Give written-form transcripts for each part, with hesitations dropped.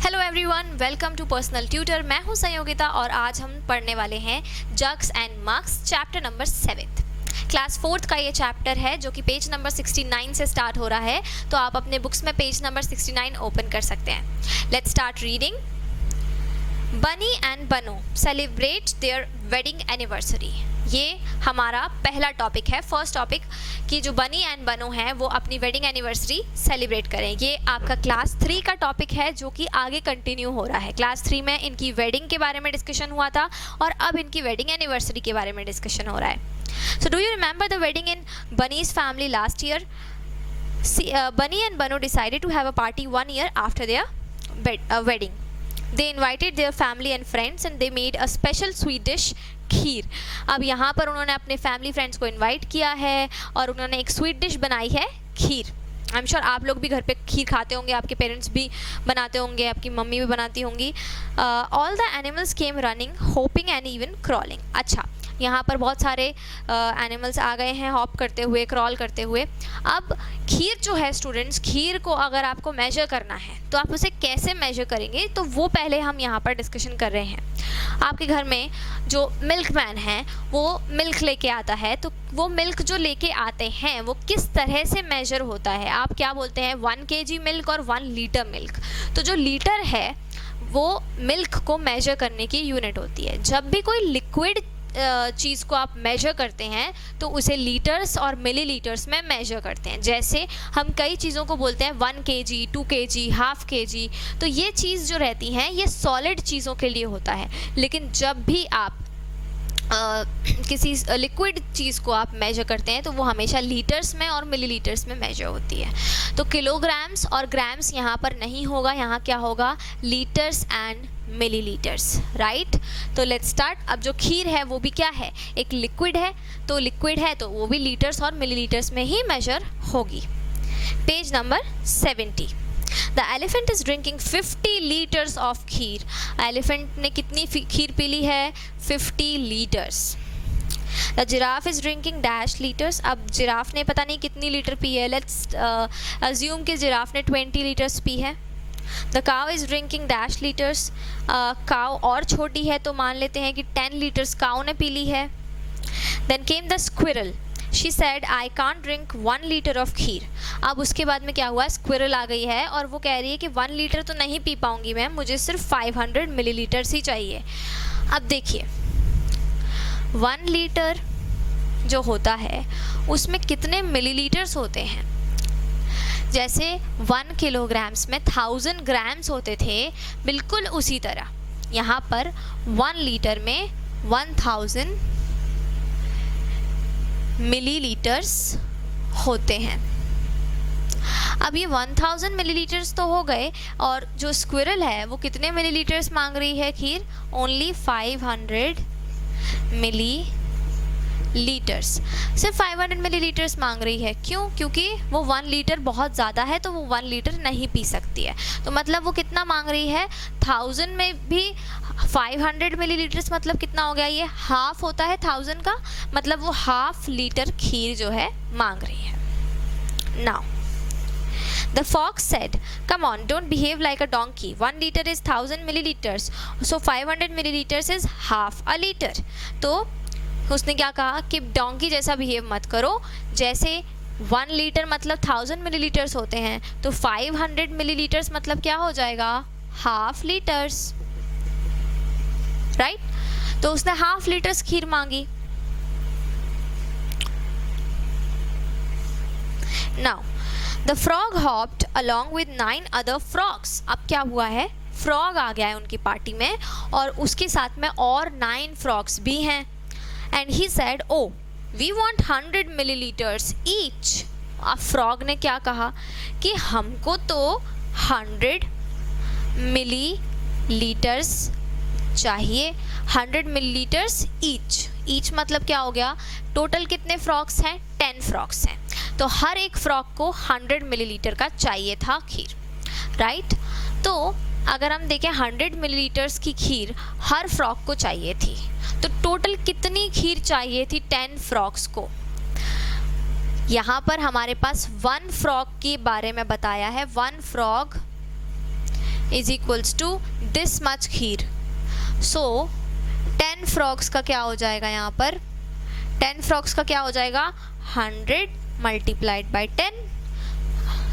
Hello everyone, welcome to personal tutor. मैं हूं संयोगिता और आज हम पढ़ने वाले हैं jugs and mugs chapter number 7। Class 4th का ये चैप्टर है जो कि पेज नंबर 69 से स्टार्ट हो रहा है, तो आप अपने बुक्स में पेज नंबर 69 ओपन कर सकते हैं। Let's start reading. बनी एंड बनो सेलिब्रेट देयर वेडिंग एनिवर्सरी। ये हमारा पहला टॉपिक है, फर्स्ट टॉपिक कि जो बनी एंड बनो हैं वो अपनी वेडिंग एनिवर्सरी सेलिब्रेट करें। ये आपका क्लास 3 का टॉपिक है जो कि आगे कंटिन्यू हो रहा है। क्लास 3 में इनकी वेडिंग के बारे में डिस्कशन हुआ था और अब इनकी वेडिंग एनिवर्सरी के बारे में डिस्कशन हो रहा है। So do you remember the wedding in bunnies family last year? Bunny and Bano decided to have a party 1 year after their wedding. They invited their family and friends and they made a special sweet dish, खीर। अब यहाँ पर उन्होंने अपने family friends को invite किया है और उन्होंने एक स्वीट डिश बनाई है, खीर। आई एम श्योर आप लोग भी घर पे खीर खाते होंगे, आपके पेरेंट्स भी बनाते होंगे, आपकी मम्मी भी बनाती होंगी। All the animals came running hoping and even crawling. अच्छा, यहाँ पर बहुत सारे एनिमल्स आ गए हैं हॉप करते हुए, क्रॉल करते हुए। अब खीर जो है स्टूडेंट्स, खीर को अगर आपको मेजर करना है तो आप उसे कैसे मेजर करेंगे, तो वो पहले हम यहाँ पर डिस्कशन कर रहे हैं। आपके घर में जो मिल्कमैन है वो मिल्क लेके आता है, तो वो मिल्क जो लेके आते हैं वो किस तरह से मेजर होता है? आप क्या बोलते हैं, 1 kg मिल्क और 1 लीटर मिल्क। तो जो लीटर है वो मिल्क को मेजर करने की यूनिट होती है। जब भी कोई लिक्विड चीज़ को आप मेजर करते हैं तो उसे लीटर्स और मिलीलीटर्स में मेजर करते हैं। जैसे हम कई चीज़ों को बोलते हैं 1 kg, 2 kg, हाफ kg, तो ये चीज़ जो रहती हैं ये सॉलिड चीज़ों के लिए होता है। लेकिन जब भी आप किसी लिक्विड चीज़ को आप मेजर करते हैं तो वो हमेशा लीटर्स में और मिलीलीटर्स में मेजर होती है। तो किलोग्राम्स और ग्राम्स यहाँ पर नहीं होगा, यहाँ क्या होगा, लीटर्स एंड मिलीलीटर्स, राइट। तो लेट्स स्टार्ट। अब जो खीर है वो भी क्या है, एक लिक्विड है, तो लिक्विड है तो वो भी लीटर्स और मिलीलीटर्स में ही मेजर होगी। Page number 70। The elephant is drinking 50 liters of kheer. Elephant ने कितनी खीर पी ली है, 50 litres. The giraffe is drinking dash liters। अब जिराफ ने पता नहीं कितनी लीटर पी है, लेट्स अज्यूम कि जिराफ ने 20 लीटर्स पी है। The cow is drinking dash liters। काव और छोटी है तो मान लेते हैं कि 10 लीटर्स काव ने पी ली है। Then came the squirrel। She said I can't drink 1 liter of खीर। अब उसके बाद में क्या हुआ, स्क्विरल आ गई है और वो कह रही है कि 1 लीटर तो नहीं पी पाऊंगी मैं, मुझे सिर्फ 500 मिलीलीटर्स ही चाहिए। अब देखिए 1 लीटर जो होता है उसमें कितने मिलीलीटर्स होते हैं? जैसे 1 किलोग्राम्स में 1000 ग्राम्स होते थे, बिल्कुल उसी तरह यहाँ पर 1 लीटर में 1000 मिलीलीटर्स होते हैं। अब ये 1000 मिलीलीटर्स तो हो गए और जो स्क्विरल है वो कितने मिलीलीटर्स मांग रही है खीर? ओनली 500 मिलीलीटर्स, सिर्फ 500 मिलीलीटर्स मांग रही है। क्यों? क्योंकि वो 1 लीटर बहुत ज़्यादा है तो वो 1 लीटर नहीं पी सकती है। तो मतलब वो कितना मांग रही है, 1000 में भी 500 मिलीलीटर्स मतलब कितना हो गया, ये हाफ होता है 1000 का, मतलब वो हाफ लीटर खीर जो है मांग रही है। Now The fox said, "Come on, don't behave like a donkey. 1 liter is 1000 milliliters, so 500 milliliters is half a liter." तो उसने क्या कहा कि डोंकी जैसा बिहेव मत करो। जैसे 1 लीटर मतलब 1000 मिलीलीटर्स होते हैं तो 500 मिलीलीटर्स मतलब क्या हो जाएगा, हाफ लीटर्स, राइट। तो उसने हाफ लीटर्स खीर मांगी। Now the frog hopped along with 9 other frogs. अब क्या हुआ है, फ्रॉग आ गया है उनकी पार्टी में और उसके साथ में और 9 फ्रॉग्स भी हैं। And he said, oh we want 100 millilitres each. अब फ्रॉग ने क्या कहा कि हमको तो 100 मिलीलीटर्स चाहिए, 100 मिलीलीटर्स ईच। ईच मतलब क्या हो गया, टोटल कितने फ्रॉग्स हैं, 10 फ्रॉग्स हैं, तो हर एक फ्रॉग को 100 मिलीलीटर का चाहिए था खीर, राइट। तो अगर हम देखें 100 मिलीलीटर्स की खीर हर फ्रॉग को चाहिए थी, तो टोटल कितनी खीर चाहिए थी 10 फ्रॉग्स को? यहाँ पर हमारे पास 1 फ्रॉग के बारे में बताया है। 1 frog is equals to this much kheer. So 10 frogs का क्या हो जाएगा यहाँ पर, 10 फ्रॉग्स का क्या हो जाएगा 100 मल्टीप्लाइड बाई 10,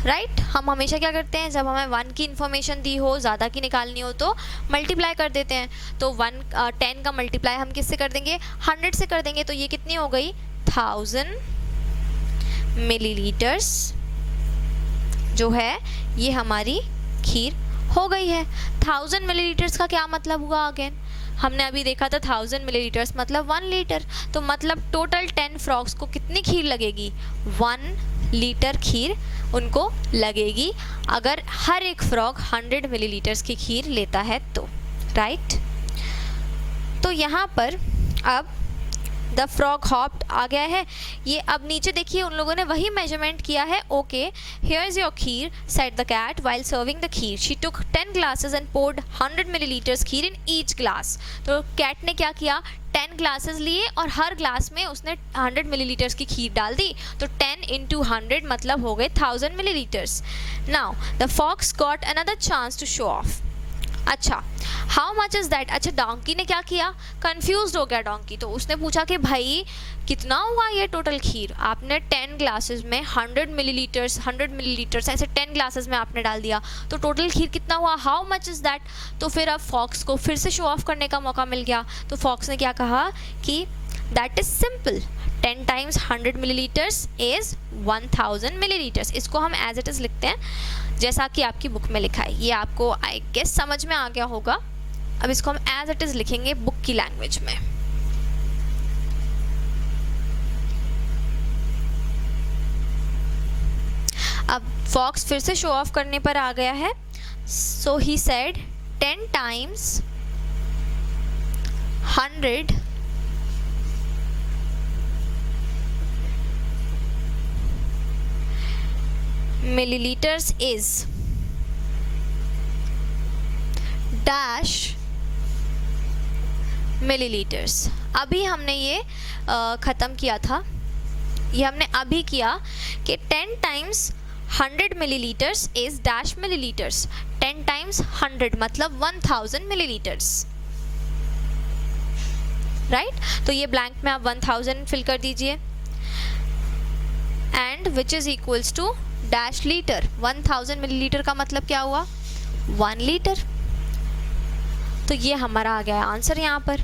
राइट। हम हमेशा क्या करते हैं, जब हमें 1 की इन्फॉर्मेशन दी हो, ज़्यादा की निकालनी हो तो मल्टीप्लाई कर देते हैं। तो 10 का मल्टीप्लाई हम किससे कर देंगे, 100 से कर देंगे। तो ये कितनी हो गई 1000 मिलीलीटर्स जो है ये हमारी खीर हो गई है। 1000 मिलीलीटर्स का क्या मतलब हुआ, अगेन हमने अभी देखा था 1000 मिलीलीटर्स मतलब 1 लीटर। तो मतलब टोटल 10 फ्रॉग्स को कितनी खीर लगेगी, 1 लीटर खीर उनको लगेगी, अगर हर एक फ्रॉग 100 मिलीलीटर्स की खीर लेता है तो, राइट। तो यहाँ पर अब द फ्रॉग हॉप्ड आ गया है। ये अब नीचे देखिए उन लोगों ने वही मेजरमेंट किया है। Okay, here is your kheer, said the cat while serving the kheer. She took 10 glasses and poured 100 millilitres kheer in each glass. तो कैट ने क्या किया, 10 ग्लासेस लिए और हर ग्लास में उसने 100 मिलीलीटर्स की खीर डाल दी। तो 10 × 100 मतलब हो गए 1000 millilitres. Now the fox got another chance to show off. अच्छा, हाउ मच इज़ दैट। अच्छा, डोंकी ने क्या किया, कंफ्यूज हो गया डोंकी। तो उसने पूछा कि भाई कितना हुआ ये टोटल खीर, आपने 10 ग्लासेस में 100 मिलीलीटर्स ऐसे 10 ग्लासेस में आपने डाल दिया, तो टोटल खीर कितना हुआ, हाउ मच इज़ दैट। तो फिर अब फॉक्स को फिर से शो ऑफ करने का मौका मिल गया। तो फॉक्स ने क्या कहा कि that is simple, 10 times 100 millilitres is 1000 millilitres. इसको हम एज इट इज़ लिखते हैं जैसा कि आपकी बुक में लिखा है। ये आपको आई गेस समझ में आ गया होगा। अब इसको हम एज इट इज़ लिखेंगे बुक की लैंग्वेज में। अब फॉक्स फिर से शो ऑफ करने पर आ गया है। So he said 10 times 100 milliliters is dash milliliters। अभी हमने ये ख़त्म किया था, ये हमने अभी किया कि 10 times 100 millilitres is dash millilitres. 10 times 100 मतलब 1000 मिलीलीटर्स, राइट। तो ये ब्लैंक में आप 1000 फिल कर दीजिए, and which is equals to dash litre. 1000 millilitre का मतलब क्या हुआ, 1 लीटर। तो ये हमारा आ गया आंसर यहाँ पर।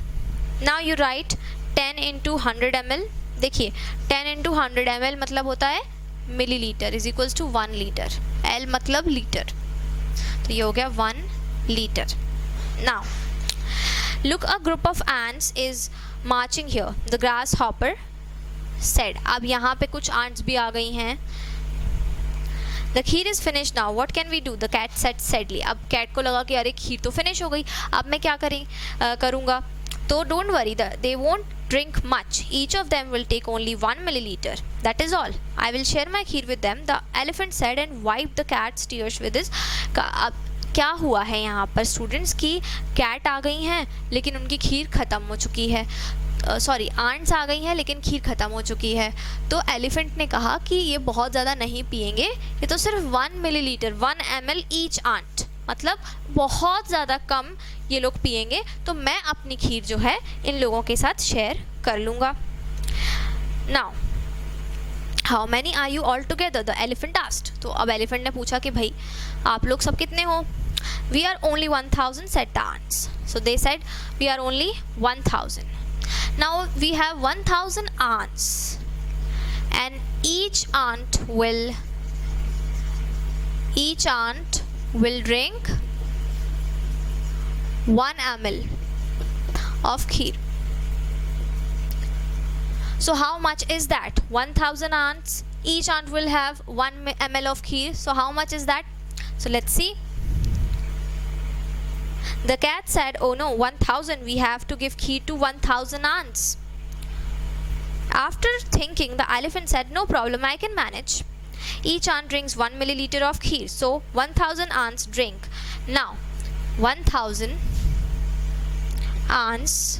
Now you right 10 × 100 ml। देखिए 10 × 100 ml मतलब होता है millilitre is equals to 1 litre, L मतलब लीटर। तो ये हो गया 1 litre. Now look, a group of ants is marching here, the grasshopper said. अब यहाँ पे कुछ ants भी आ गई हैं। The kheer is finish now, what can we do, the cat said sadly. अब कैट को लगा कि अरे खीर तो फिनिश हो गई, अब मैं क्या करूँगा। तो don't worry, they won't drink much, each of them will take only 1 milliliter, that is all, I will share my kheer with them, the elephant said and wiped the cat's tears with his। अब क्या हुआ है यहाँ पर students की cat आ गई हैं लेकिन उनकी खीर ख़त्म हो चुकी है, सॉरी आंट्स आ गई हैं लेकिन खीर ख़त्म हो चुकी है। तो एलिफेंट ने कहा कि ये बहुत ज़्यादा नहीं पिएंगे, ये तो सिर्फ 1 मिलीलीटर 1 ml ईच आंट, मतलब बहुत ज़्यादा कम ये लोग पिएंगे, तो मैं अपनी खीर जो है इन लोगों के साथ शेयर कर लूँगा। Now how many are you all together, the elephant asked. तो अब एलिफेंट ने पूछा कि भाई आप लोग सब कितने हो। We are only 1000 said the ants. So they said we are only 1000। Now we have 1000 ants and each ant will drink 1 ml of kheer. So how much is that? 1000 ants, each ant will have 1 ml of kheer. So how much is that? So let's see. The cat said, oh no, 1000, we have to give kheer to 1000 ants. After thinking, the elephant said, no problem, I can manage. Each ant drinks 1 milliliter of kheer, so 1000 ants drink. Now 1000 ants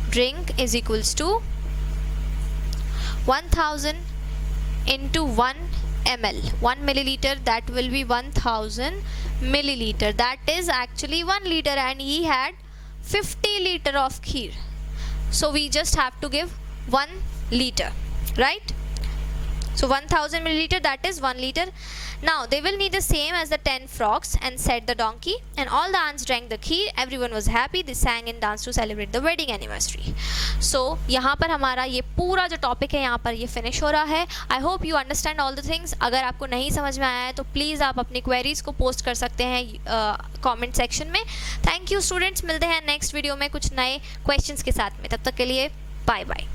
drink is equals to 1000 into 1 ml. 1 milliliter, that will be 1000 milliliter. That is actually 1 liter, and he had 50 liter of kheer. So we just have to give 1 liter, right? So 1000 milliliter, that is 1 liter. Now they will need the same as the 10 frogs, and said the donkey. And all the ants drank the kheer. Everyone was happy. They sang and danced to celebrate the wedding anniversary. So यहाँ पर हमारा ये पूरा जो topic है यहाँ पर ये फिनिश हो रहा है. I hope you understand all the things. अगर आपको नहीं समझ में आया है तो प्लीज़ आप अपनी क्वेरीज को पोस्ट कर सकते हैं कमेंट सेक्शन में. Thank you students. मिलते हैं नेक्स्ट वीडियो में कुछ नए क्वेश्चंस के साथ में. तब तक के लिए बाय बाय.